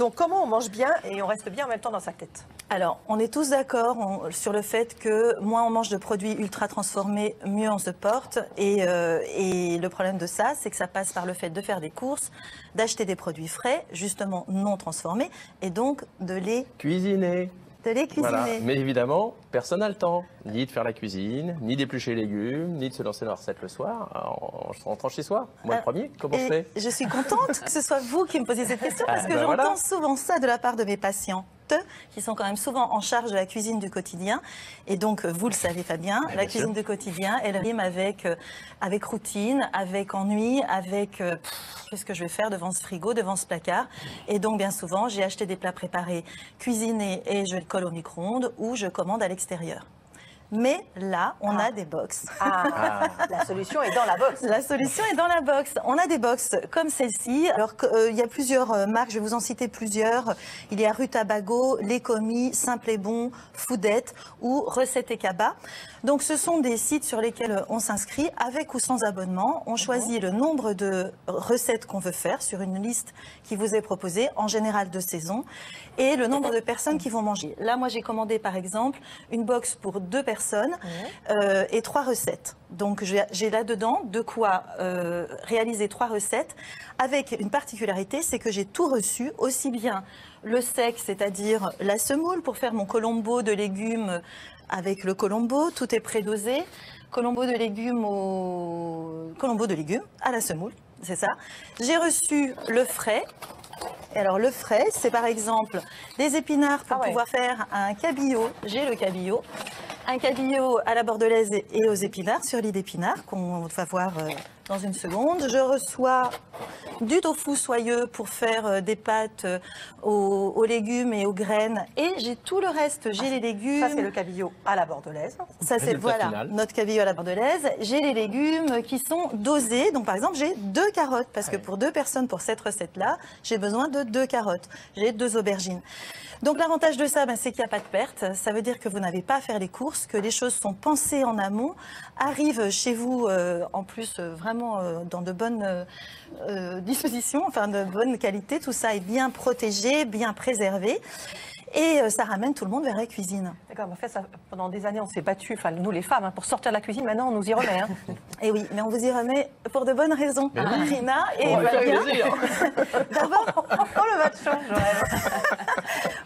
Donc comment on mange bien et on reste bien en même temps dans sa tête? Alors, on est tous d'accord sur le fait que moins on mange de produits ultra transformés, mieux on se porte. Et le problème de ça, c'est que ça passe par le fait de faire des courses, d'acheter des produits frais, justement non transformés, et donc de les cuisiner. Voilà. Mais évidemment, personne n'a le temps, ni de faire la cuisine, ni d'éplucher les légumes, ni de se lancer dans la recette le soir, en rentrant chez soi. Moi le premier, comment je fais? Je suis contente que ce soit vous qui me posiez cette question, parce que j'entends souvent ça de la part de mes patients, qui sont quand même souvent en charge de la cuisine du quotidien. Et donc, vous le savez Fabien, la cuisine du quotidien, elle rime avec routine, avec ennui, avec qu'est-ce que je vais faire devant ce frigo, devant ce placard. Et donc, bien souvent, j'ai acheté des plats préparés, cuisinés, et je le colle au micro-ondes ou je commande à l'extérieur. Mais là, on a des box. La solution est dans la box. La solution est dans la box. On a des box comme celle-ci. Alors, il y a plusieurs marques, je vais vous en citer plusieurs. Il y a Rutabago, Les Commis, Simple et Bon, Foodette ou Recettes et Cabas. Donc, ce sont des sites sur lesquels on s'inscrit avec ou sans abonnement. On choisit le nombre de recettes qu'on veut faire sur une liste qui vous est proposée, en général de saison, et le nombre de personnes qui vont manger. Là, moi, j'ai commandé, par exemple, une box pour 2 personnes et 3 recettes. Donc j'ai là-dedans de quoi réaliser 3 recettes avec une particularité, c'est que j'ai tout reçu, aussi bien le sec, c'est-à-dire la semoule pour faire mon colombo de légumes avec le colombo, tout est prédosé, colombo de légumes à la semoule, c'est ça. J'ai reçu le frais. Et alors le frais, c'est par exemple des épinards pour pouvoir faire un cabillaud. J'ai le cabillaud. Un cabillaud à la bordelaise et aux épinards, sur lit d'épinards, qu'on va voir dans une seconde. Je reçois du tofu soyeux pour faire des pâtes aux légumes et aux graines. Et j'ai tout le reste. J'ai les légumes. Ça, c'est le cabillaud à la bordelaise. Ça, c'est notre cabillaud à la bordelaise. J'ai les légumes qui sont dosés. Donc, par exemple, j'ai 2 carottes. Parce que pour 2 personnes, pour cette recette-là, j'ai besoin de 2 carottes. J'ai 2 aubergines. Donc, l'avantage de ça, c'est qu'il n'y a pas de perte. Ça veut dire que vous n'avez pas à faire les courses, que les choses sont pensées en amont, arrivent chez vous, en plus, vraiment dans de bonnes dispositions, enfin de bonne qualité. Tout ça est bien protégé, bien préservé. Et ça ramène tout le monde vers la cuisine. D'accord, en fait, ça, pendant des années, on s'est battu, enfin nous les femmes, pour sortir de la cuisine. Maintenant, on nous y remet. Et oui, mais on vous y remet pour de bonnes raisons, Rina. Et d'abord, le macho,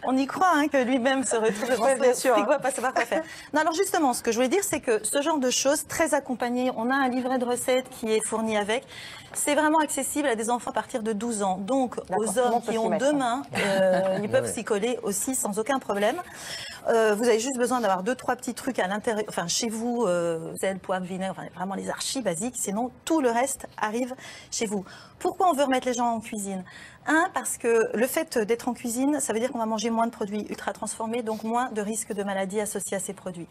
on y croit que lui-même se retrouve devant ce frigo à pas savoir quoi faire. Non, alors justement, ce que je voulais dire, c'est que ce genre de choses, très accompagné, on a un livret de recettes qui est fourni avec. C'est vraiment accessible à des enfants à partir de 12 ans. Donc, aux hommes qui ont 2 mains, ils peuvent s'y coller aussi sans aucun problème. Vous avez juste besoin d'avoir 2-3 petits trucs à l'intérieur, enfin chez vous, sel, poivre, vinaigre, enfin, vraiment les archis basiques. Sinon, tout le reste arrive chez vous. Pourquoi on veut remettre les gens en cuisine? Parce que le fait d'être en cuisine, ça veut dire qu'on va manger moins de produits ultra transformés, donc moins de risques de maladies associés à ces produits.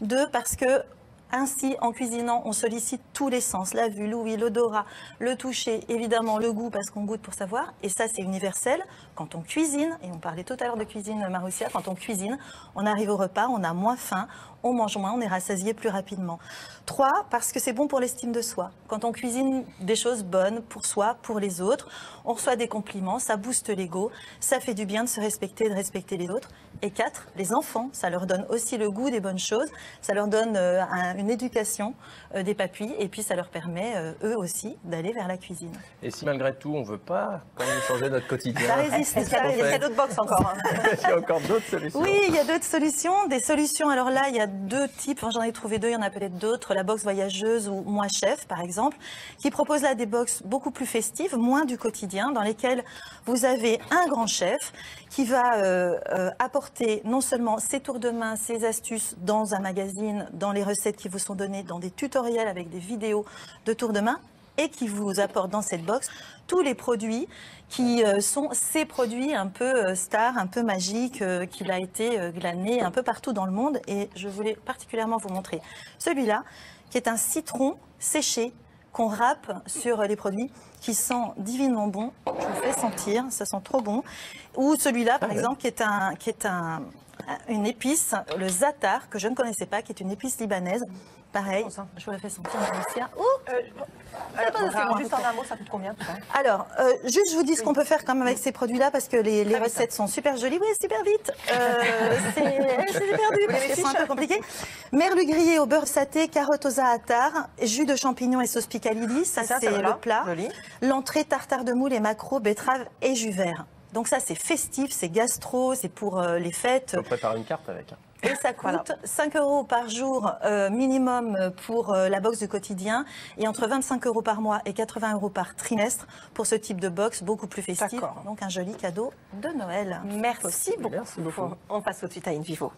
2, parce que ainsi, en cuisinant, on sollicite tous les sens, la vue, l'ouïe, l'odorat, le toucher, évidemment le goût, parce qu'on goûte pour savoir. Et ça, c'est universel. Quand on cuisine, et on parlait tout à l'heure de cuisine, Maroussia, quand on cuisine, on arrive au repas, on a moins faim, on mange moins, on est rassasié plus rapidement. 3, parce que c'est bon pour l'estime de soi. Quand on cuisine des choses bonnes pour soi, pour les autres, on reçoit des compliments, ça booste l'ego, ça fait du bien de se respecter, de respecter les autres. Et 4, les enfants, ça leur donne aussi le goût des bonnes choses, ça leur donne une éducation des papilles, et puis ça leur permet, eux aussi, d'aller vers la cuisine. Et si malgré tout, on ne veut pas quand même changer notre quotidien? Ça résiste. Il y a d'autres box encore. Il y a encore d'autres solutions. Oui, il y a d'autres solutions. Des solutions, alors là, il y a 2 types, enfin, j'en ai trouvé 2, il y en a peut-être d'autres. La box voyageuse ou Moi Chef, par exemple, qui propose là des box beaucoup plus festives, moins du quotidien, dans lesquelles vous avez un grand chef qui va apporter non seulement ses tours de main, ses astuces dans un magazine, dans les recettes qui vous sont données, dans des tutoriels avec des vidéos de tours de main, et qui vous apporte dans cette box tous les produits qui sont ces produits un peu stars, un peu magiques, qu'il a été glané un peu partout dans le monde. Et je voulais particulièrement vous montrer celui-là, qui est un citron séché qu'on râpe sur les produits, qui sent divinement bon. Je vous fais sentir, ça sent trop bon. Ou celui-là, par exemple, qui est une épice, le za'atar, que je ne connaissais pas, qui est une épice libanaise, pareil. Je vous la fais sentir, Alicia. Juste en un mot, ça coûte combien tout ça? Alors, juste je vous dis ce qu'on peut faire quand même avec ces produits-là parce que les recettes sont super jolies. Oui, super vite. C'est perdu parce que c'est un peu compliqué. Merlu grillé au beurre saté, carottes au za'atar, jus de champignons et sauce picalilli. Ça c'est le plat. L'entrée, tartare de moule et maquereau, betterave et jus vert. Donc ça, c'est festif, c'est gastro, c'est pour les fêtes. On prépare une carte avec. Et ça coûte 5 € par jour minimum pour la box du quotidien et entre 25 € par mois et 80 € par trimestre pour ce type de box beaucoup plus festif. Donc un joli cadeau de Noël. Merci beaucoup. Merci beaucoup. On passe tout de suite à In Vivo.